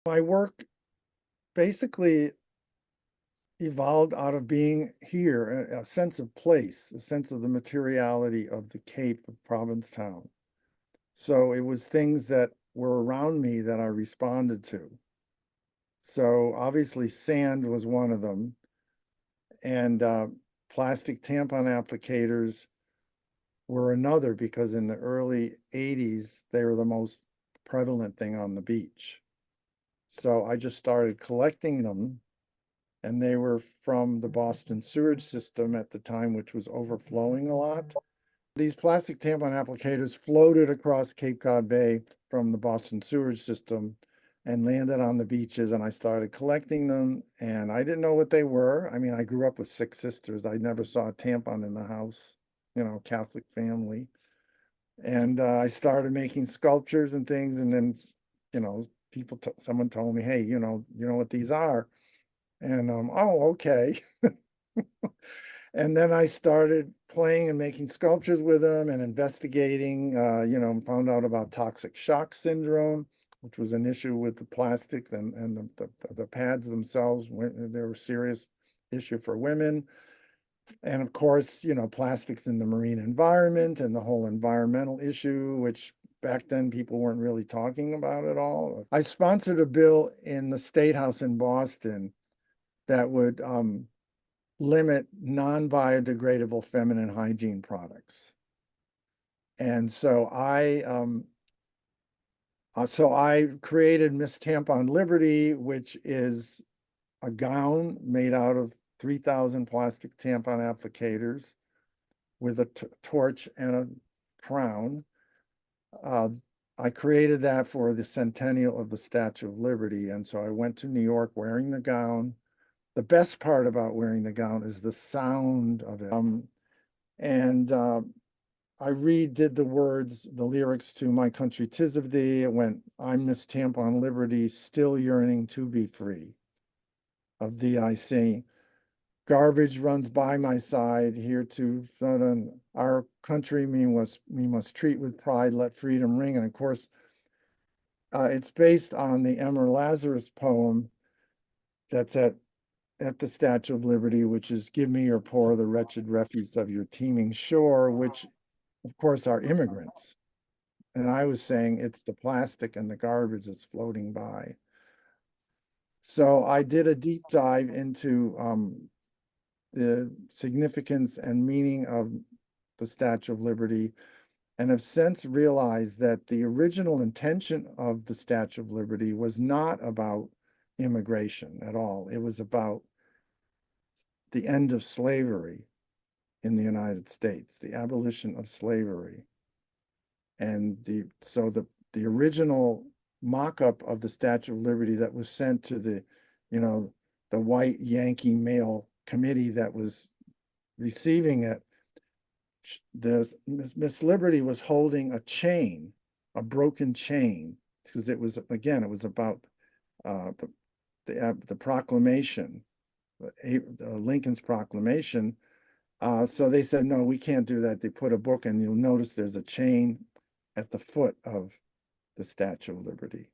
My work basically evolved out of being here, a sense of place, a sense of the materiality of the Cape of Provincetown. So it was things that were around me that I responded to. So obviously sand was one of them, and plastic tampon applicators were another because in the early 80s, they were the most prevalent thing on the beach. So I just started collecting them, and they were from the Boston sewage system at the time, which was overflowing a lot. These plastic tampon applicators floated across Cape Cod Bay from the Boston sewage system and landed on the beaches, and I started collecting them, and I didn't know what they were. I mean, I grew up with six sisters. I never saw a tampon in the house, Catholic family. And I started making sculptures and things, and then, someone told me, hey, you know what these are? And oh, okay. And then I started playing and making sculptures with them and investigating, found out about toxic shock syndrome, which was an issue with the plastics and the pads themselves. They were a serious issue for women. And of course, plastics in the marine environment and the whole environmental issue, which back then people weren't really talking about at all. I sponsored a bill in the State House in Boston that would limit non-biodegradable feminine hygiene products. And so I created Miss Tampon Liberty, which is a gown made out of 3,000 plastic tampon applicators with a torch and a crown. Uh, I created that for the centennial of the Statue of Liberty. And so I went to New York wearing the gown. The best part about wearing the gown is the sound of it. And I redid the lyrics to My Country 'Tis of Thee. It went, I'm Miss Tampon Liberty, still yearning to be free. Of thee I sing, garbage runs by my side, here to our country we must treat with pride, let freedom ring. And of course, it's based on the Emmer Lazarus poem that's at the Statue of Liberty, which is give me your poor, the wretched refuse of your teeming shore, which of course are immigrants. And I was saying it's the plastic and the garbage that's floating by. So I did a deep dive into the significance and meaning of the Statue of Liberty, and have since realized that the original intention of the Statue of Liberty was not about immigration at all. It was about the end of slavery in the United States, the abolition of slavery. And the original mock-up of the Statue of Liberty that was sent to the white Yankee male committee that was receiving it, Miss Liberty was holding a chain, a broken chain, because it was about the proclamation, Lincoln's proclamation. So they said, no, we can't do that. They put a book, and you'll notice there's a chain at the foot of the Statue of Liberty.